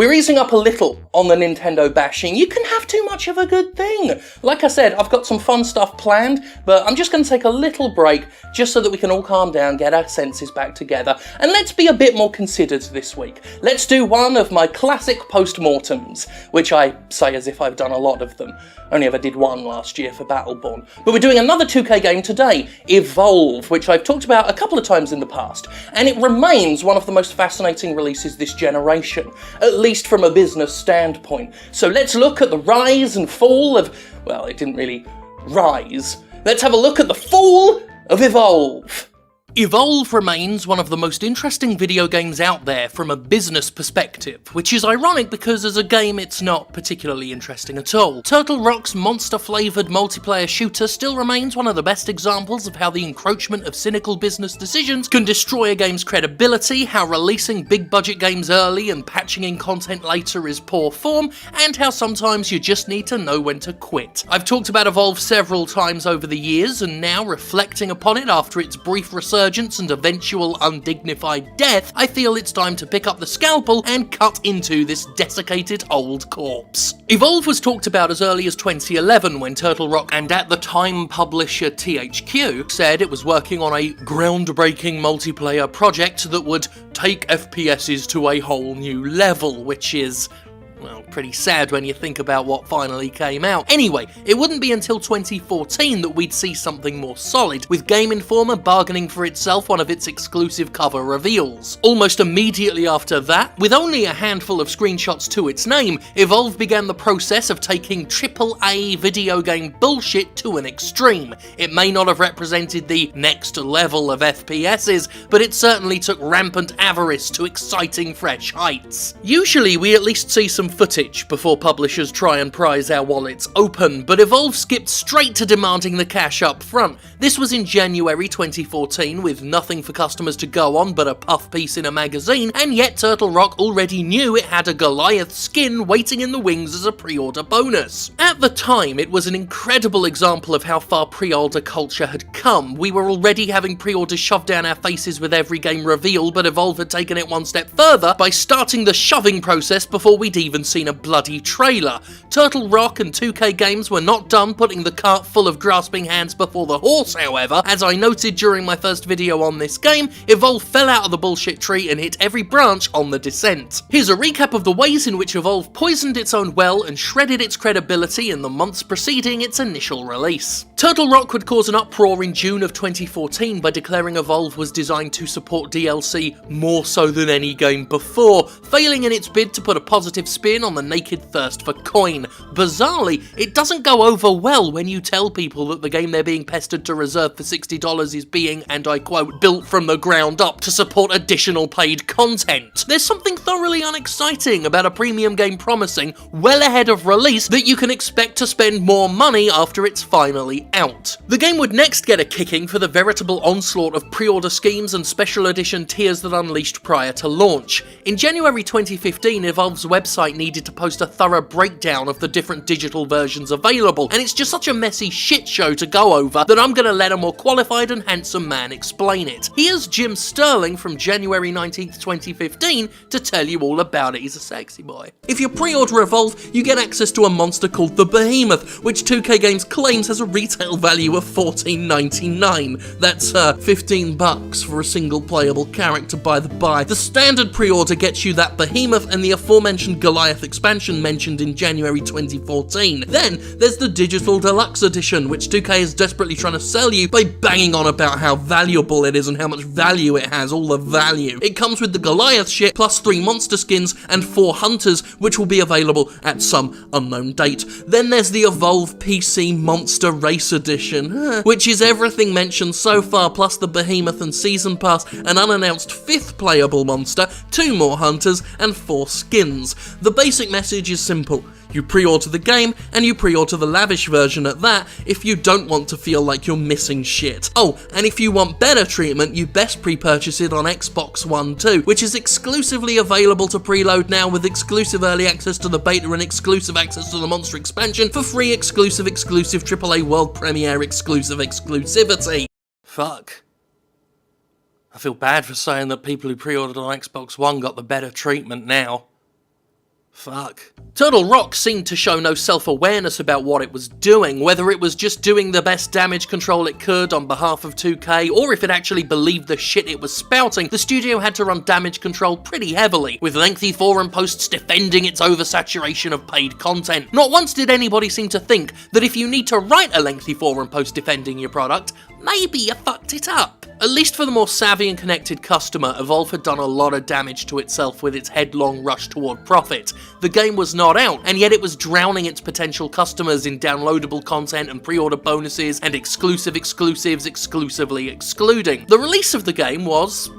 We're easing up a little on the Nintendo bashing. You can have too much of a good thing. Like I said, I've got some fun stuff planned, but I'm just going to take a little break just so that we can all calm down, get our senses back together, and let's be a bit more considered this week. Let's do one of my classic post-mortems, which I say as if I've done a lot of them. Only ever did one last year for Battleborn. But we're doing another 2K game today, Evolve, which I've talked about a couple of times in the past, and it remains one of the most fascinating releases this generation, at least from a business standpoint. So let's look at the rise and fall of, well, it didn't really rise. Let's have a look at the fall of Evolve. Evolve remains one of the most interesting video games out there from a business perspective, which is ironic because as a game it's not particularly interesting at all. Turtle Rock's monster-flavoured multiplayer shooter still remains one of the best examples of how the encroachment of cynical business decisions can destroy a game's credibility, how releasing big-budget games early and patching in content later is poor form, and how sometimes you just need to know when to quit. I've talked about Evolve several times over the years, and now reflecting upon it after its brief resurgence and eventual undignified death, I feel it's time to pick up the scalpel and cut into this desiccated old corpse. Evolve was talked about as early as 2011 when Turtle Rock and at the time publisher THQ said it was working on a groundbreaking multiplayer project that would take FPSs to a whole new level, which is, well, pretty sad when you think about what finally came out. Anyway, it wouldn't be until 2014 that we'd see something more solid, with Game Informer bargaining for itself one of its exclusive cover reveals. Almost immediately after that, with only a handful of screenshots to its name, Evolve began the process of taking AAA video game bullshit to an extreme. It may not have represented the next level of FPSs, but it certainly took rampant avarice to exciting fresh heights. Usually we at least see some footage before publishers try and prise our wallets open, but Evolve skipped straight to demanding the cash up front. This was in January 2014, with nothing for customers to go on but a puff piece in a magazine, and yet Turtle Rock already knew it had a Goliath skin waiting in the wings as a pre-order bonus. At the time, it was an incredible example of how far pre-order culture had come. We were already having pre-orders shoved down our faces with every game reveal, but Evolve had taken it one step further by starting the shoving process before we'd even seen a bloody trailer. Turtle Rock and 2K Games were not done putting the cart full of grasping hands before the horse, however. As I noted during my first video on this game, Evolve fell out of the bullshit tree and hit every branch on the descent. Here's a recap of the ways in which Evolve poisoned its own well and shredded its credibility in the months preceding its initial release. Turtle Rock would cause an uproar in June of 2014 by declaring Evolve was designed to support DLC more so than any game before, failing in its bid to put a positive spin on the naked thirst for coin. Bizarrely, it doesn't go over well when you tell people that the game they're being pestered to reserve for $60 is being, and I quote, built from the ground up to support additional paid content. There's something thoroughly unexciting about a premium game promising, well ahead of release, that you can expect to spend more money after it's finally out. The game would next get a kicking for the veritable onslaught of pre-order schemes and special edition tiers that unleashed prior to launch. In January 2015, Evolve's website needed to post a thorough breakdown of the different digital versions available, and it's just such a messy shit show to go over that I'm gonna let a more qualified and handsome man explain it. Here's Jim Sterling from January 19th, 2015 to tell you all about it. He's a sexy boy. If you pre-order Evolve, you get access to a monster called the Behemoth, which 2K Games claims has a retail value of $14.99. That's $15 for a single playable character, by the by. The standard pre-order gets you that Behemoth and the aforementioned Goliath expansion mentioned in January 2014. Then there's the digital deluxe edition, which 2K is desperately trying to sell you by banging on about how valuable it is and how much value it has, all the value. It comes with the Goliath shit, plus 3 monster skins and 4 hunters, which will be available at some unknown date. Then there's the Evolve PC Monster Race Edition, which is everything mentioned so far, plus the Behemoth and Season Pass, an unannounced 5th playable monster, 2 more hunters, and 4 skins. The basic message is simple. You pre-order the game, and you pre-order the lavish version at that if you don't want to feel like you're missing shit. Oh, and if you want better treatment, you best pre-purchase it on Xbox One too, which is exclusively available to preload now with exclusive early access to the beta and exclusive access to the Monster expansion for free exclusive AAA world premiere exclusivity. Fuck. I feel bad for saying that people who pre-ordered on Xbox One got the better treatment now. Fuck. Turtle Rock seemed to show no self-awareness about what it was doing, whether it was just doing the best damage control it could on behalf of 2K, or if it actually believed the shit it was spouting. The studio had to run damage control pretty heavily, with lengthy forum posts defending its oversaturation of paid content. Not once did anybody seem to think that if you need to write a lengthy forum post defending your product, maybe you fucked it up. At least for the more savvy and connected customer, Evolve had done a lot of damage to itself with its headlong rush toward profit. The game was not out, and yet it was drowning its potential customers in downloadable content and pre-order bonuses and exclusives exclusively excluding. The release of the game was...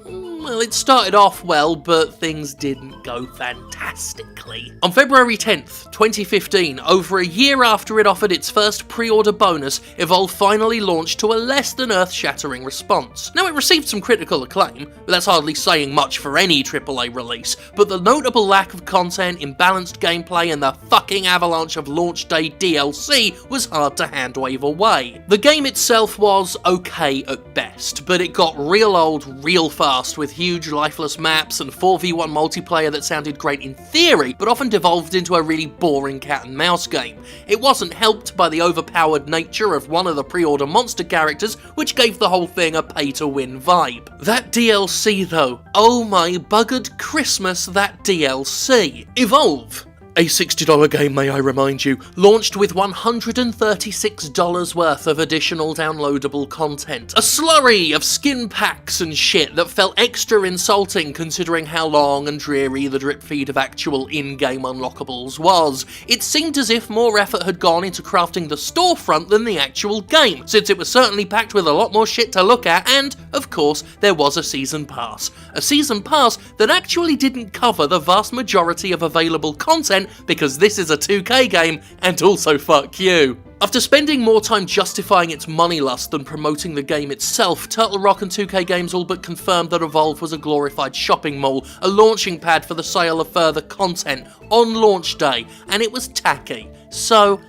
well, it started off well, but things didn't go fantastically. On February 10th, 2015, over a year after it offered its first pre-order bonus, Evolve finally launched to a less than earth-shattering response. Now, it received some critical acclaim, but that's hardly saying much for any AAA release, but the notable lack of content, imbalanced gameplay, and the fucking avalanche of launch day DLC was hard to hand-wave away. The game itself was okay at best, but it got real old real fast with huge lifeless maps and 4v1 multiplayer that sounded great in theory, but often devolved into a really boring cat and mouse game. It wasn't helped by the overpowered nature of one of the pre-order monster characters, which gave the whole thing a pay-to-win vibe. That DLC though, oh my buggered Christmas, that DLC. Evolve, a $60 game, may I remind you, launched with $136 worth of additional downloadable content. A slurry of skin packs and shit that felt extra insulting considering how long and dreary the drip feed of actual in-game unlockables was. It seemed as if more effort had gone into crafting the storefront than the actual game, since it was certainly packed with a lot more shit to look at, and, of course, there was a season pass. A season pass that actually didn't cover the vast majority of available content, because this is a 2K game, and also fuck you. After spending more time justifying its money lust than promoting the game itself, Turtle Rock and 2K Games all but confirmed that Evolve was a glorified shopping mall, a launching pad for the sale of further content on launch day, and it was tacky. So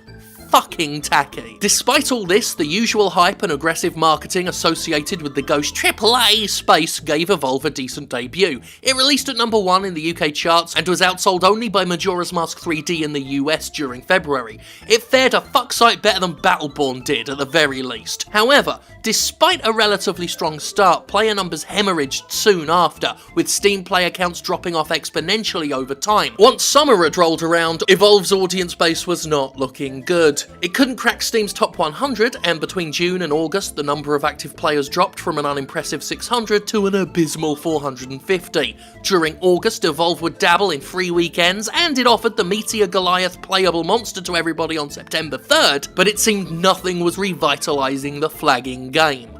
fucking tacky. Despite all this, the usual hype and aggressive marketing associated with the Ghost AAA space gave Evolve a decent debut. It released at number 1 in the UK charts and was outsold only by Majora's Mask 3D in the US during February. It fared a fuck-sight better than Battleborn did at the very least. However, despite a relatively strong start, player numbers hemorrhaged soon after, with Steam player counts dropping off exponentially over time. Once summer had rolled around, Evolve's audience base was not looking good. It couldn't crack Steam's top 100, and between June and August, the number of active players dropped from an unimpressive 600 to an abysmal 450. During August, Evolve would dabble in free weekends, and it offered the Meteor Goliath playable monster to everybody on September 3rd, but it seemed nothing was revitalising the flagging game.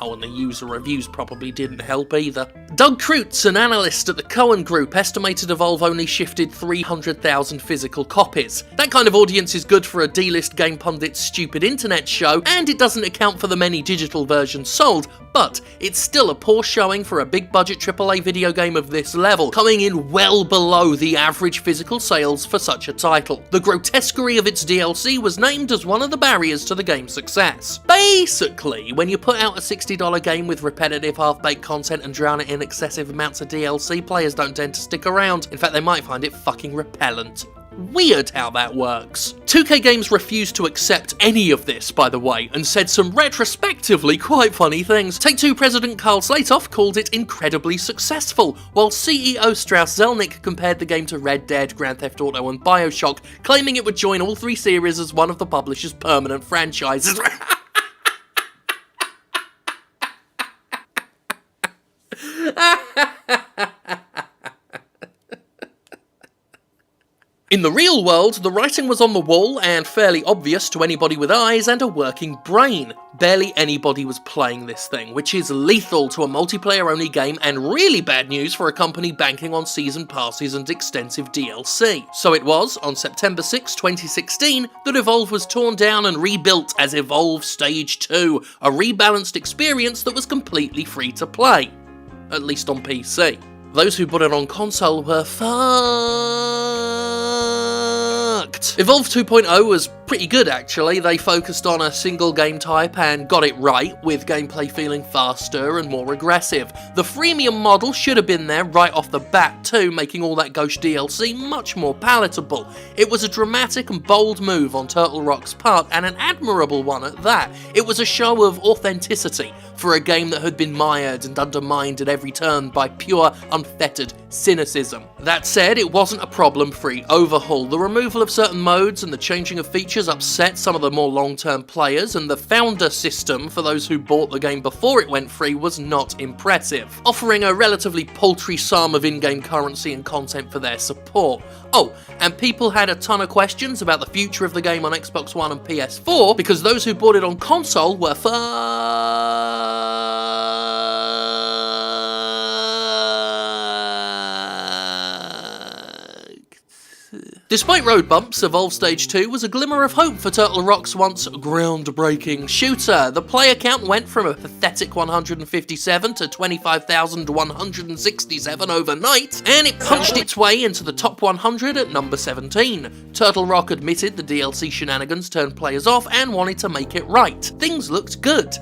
Oh, and the user reviews probably didn't help either. Doug Kreutz, an analyst at the Cohen Group, estimated Evolve only shifted 300,000 physical copies. That kind of audience is good for a D-list game pundit's stupid internet show, and it doesn't account for the many digital versions sold, but it's still a poor showing for a big-budget AAA video game of this level, coming in well below the average physical sales for such a title. The grotesquerie of its DLC was named as one of the barriers to the game's success. Basically, when you put out a $60 game with repetitive half-baked content and drown it in excessive amounts of DLC, players don't tend to stick around. In fact, they might find it fucking repellent. Weird how that works. 2K Games refused to accept any of this, by the way, and said some retrospectively quite funny things. Take-Two president Karl Slatoff called it incredibly successful, while CEO Strauss Zelnick compared the game to Red Dead, Grand Theft Auto and Bioshock, claiming it would join all three series as one of the publisher's permanent franchises. In the real world, the writing was on the wall and fairly obvious to anybody with eyes and a working brain. Barely anybody was playing this thing, which is lethal to a multiplayer-only game and really bad news for a company banking on season passes and extensive DLC. So it was, on September 6, 2016, that Evolve was torn down and rebuilt as Evolve Stage 2, a rebalanced experience that was completely free to play. At least on PC. Those who bought it on console were fucked. Evolve 2.0 was pretty good actually. They focused on a single game type and got it right, with gameplay feeling faster and more aggressive. The freemium model should have been there right off the bat too, making all that Ghost DLC much more palatable. It was a dramatic and bold move on Turtle Rock's part, and an admirable one at that. It was a show of authenticity for a game that had been mired and undermined at every turn by pure, unfettered cynicism. That said, it wasn't a problem-free overhaul. The removal of certain modes and the changing of features upset some of the more long-term players, and the founder system for those who bought the game before it went free was not impressive, offering a relatively paltry sum of in-game currency and content for their support. Oh, and people had a ton of questions about the future of the game on Xbox One and PS4, because those who bought it on console were Despite road bumps, Evolve Stage 2 was a glimmer of hope for Turtle Rock's once groundbreaking shooter. The player count went from a pathetic 157 to 25,167 overnight, and it punched its way into the top 100 at number 17. Turtle Rock admitted the DLC shenanigans turned players off and wanted to make it right. Things looked good.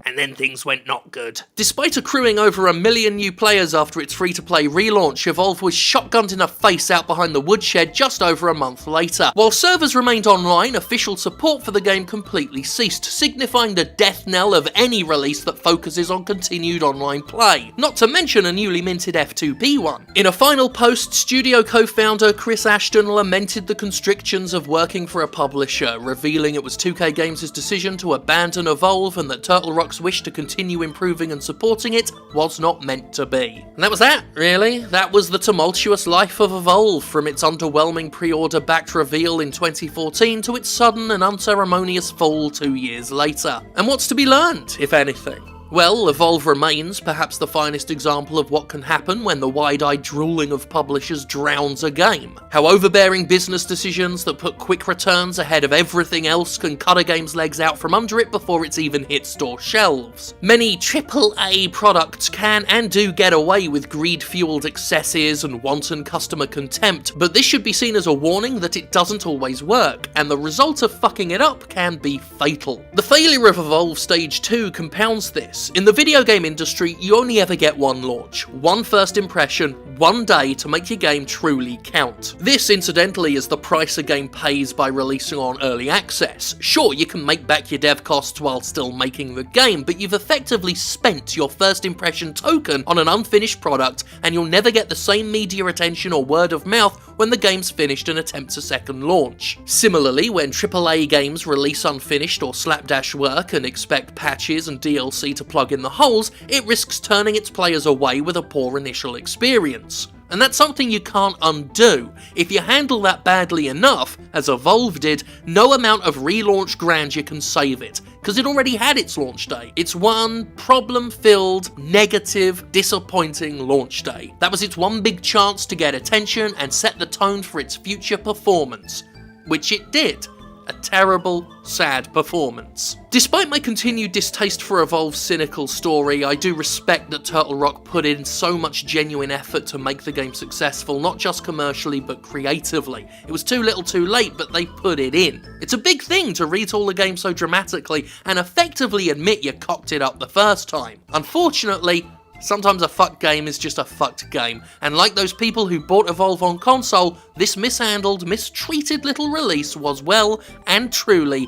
And then things went not good. Despite accruing over 1 million new players after its free-to-play relaunch, Evolve was shotgunned in the face out behind the woodshed just over a month later. While servers remained online, official support for the game completely ceased, signifying the death knell of any release that focuses on continued online play. Not to mention a newly minted F2P one. In a final post, studio co-founder Chris Ashton lamented the constrictions of working for a publisher, revealing it was 2K Games' decision to abandon Evolve and that Turtle Rock's wish to continue improving and supporting it was not meant to be. And that was that, really. That was the tumultuous life of Evolve, from its underwhelming pre-order backed reveal in 2014 to its sudden and unceremonious fall 2 years later. And what's to be learned, if anything? Well, Evolve remains perhaps the finest example of what can happen when the wide-eyed drooling of publishers drowns a game. How overbearing business decisions that put quick returns ahead of everything else can cut a game's legs out from under it before it's even hit store shelves. Many AAA products can and do get away with greed-fueled excesses and wanton customer contempt, but this should be seen as a warning that it doesn't always work, and the result of fucking it up can be fatal. The failure of Evolve Stage 2 compounds this. In the video game industry, you only ever get one launch, one first impression, one day to make your game truly count. This, incidentally, is the price a game pays by releasing on early access. Sure, you can make back your dev costs while still making the game, but you've effectively spent your first impression token on an unfinished product, and you'll never get the same media attention or word of mouth when the game's finished and attempts a second launch. Similarly, when AAA games release unfinished or slapdash work and expect patches and DLC to plug in the holes, it risks turning its players away with a poor initial experience. And that's something you can't undo. If you handle that badly enough, as Evolve did, no amount of relaunch grandeur can save it, because it already had its launch day. It's one problem-filled, negative, disappointing launch day. That was its one big chance to get attention and set the tone for its future performance, which it did. A terrible, sad performance. Despite my continued distaste for Evolve's cynical story, I do respect that Turtle Rock put in so much genuine effort to make the game successful, not just commercially but creatively. It was too little too late, but they put it in. It's a big thing to retool a game so dramatically and effectively admit you cocked it up the first time. Unfortunately, sometimes a fucked game is just a fucked game, and like those people who bought Evolve on console, this mishandled, mistreated little release was well and truly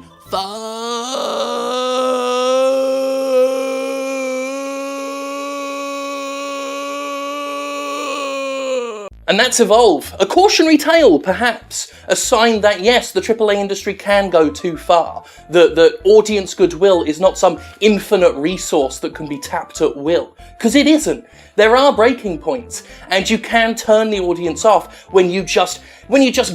And that's Evolve. A cautionary tale, perhaps. A sign that, yes, the AAA industry can go too far. That audience goodwill is not some infinite resource that can be tapped at will. Because it isn't. There are breaking points, and you can turn the audience off when you just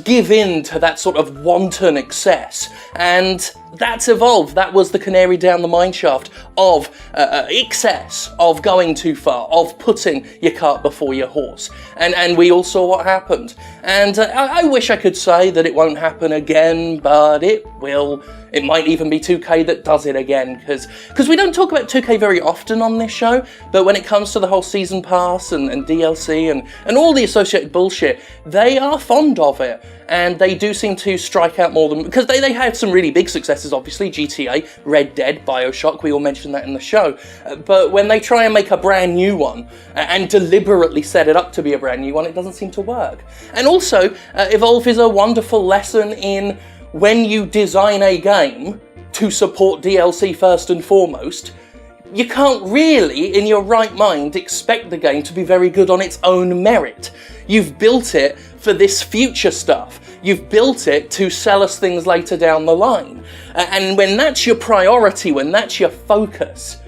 give in to that sort of wanton excess. And that's Evolve. That was the canary down the mineshaft of excess, of going too far, of putting your cart before your horse. And we all saw what happened. And I wish I could say that it won't happen again, but it will. It might even be 2K that does it again, because we don't talk about 2K very often on this show, but when it comes to the whole season pass and DLC and all the associated bullshit, they are fond of it. And they do seem to strike out more than... Because they had some really big successes, obviously. GTA, Red Dead, Bioshock, we all mentioned that in the show. But when they try and make a brand new one, and deliberately set it up to be a brand new one, it doesn't seem to work. And also, Evolve is a wonderful lesson in when you design a game to support DLC first and foremost, you can't really, in your right mind, expect the game to be very good on its own merit. You've built it for this future stuff. You've built it to sell us things later down the line. And when that's your priority, when that's your focus,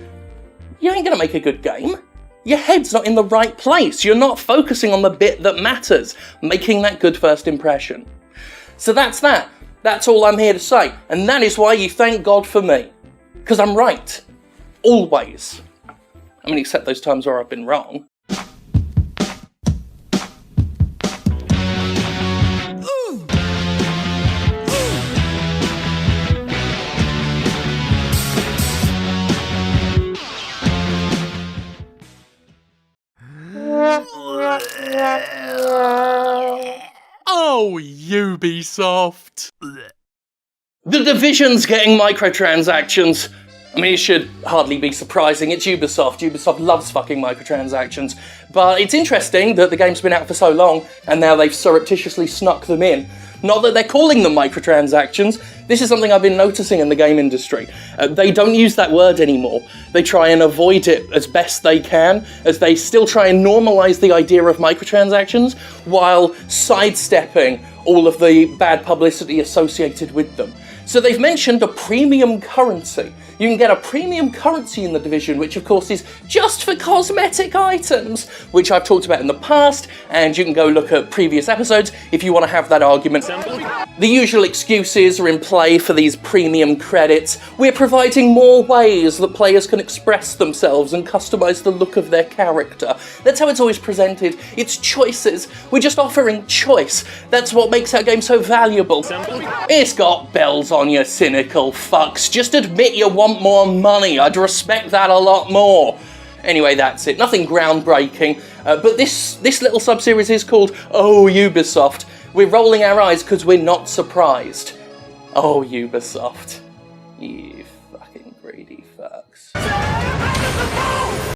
you ain't gonna make a good game. Your head's not in the right place. You're not focusing on the bit that matters, making that good first impression. So that's that. That's all I'm here to say. And that is why you thank God for me. Because I'm right. Always. I mean, except those times where I've been wrong. Oh, Ubisoft! The Division's getting microtransactions. I mean, it should hardly be surprising. It's Ubisoft. Ubisoft loves fucking microtransactions. But it's interesting that the game's been out for so long, and now they've surreptitiously snuck them in. Not that they're calling them microtransactions. This is something I've been noticing in the game industry. They don't use that word anymore. They try and avoid it as best they can, as they still try and normalise the idea of microtransactions, while sidestepping all of the bad publicity associated with them. So they've mentioned a premium currency. You can get a premium currency in the Division, which of course is just for cosmetic items, which I've talked about in the past, and you can go look at previous episodes if you want to have that argument. The usual excuses are in play for these premium credits. We're providing more ways that players can express themselves and customise the look of their character. That's how it's always presented. It's choices. We're just offering choice. That's what makes our game so valuable. It's got bells on you cynical fucks. Just admit you want more money. I'd respect that a lot more. Anyway, that's it. Nothing groundbreaking. But this little sub-series is called Oh Ubisoft. We're rolling our eyes because we're not surprised. Oh Ubisoft. You fucking greedy fucks.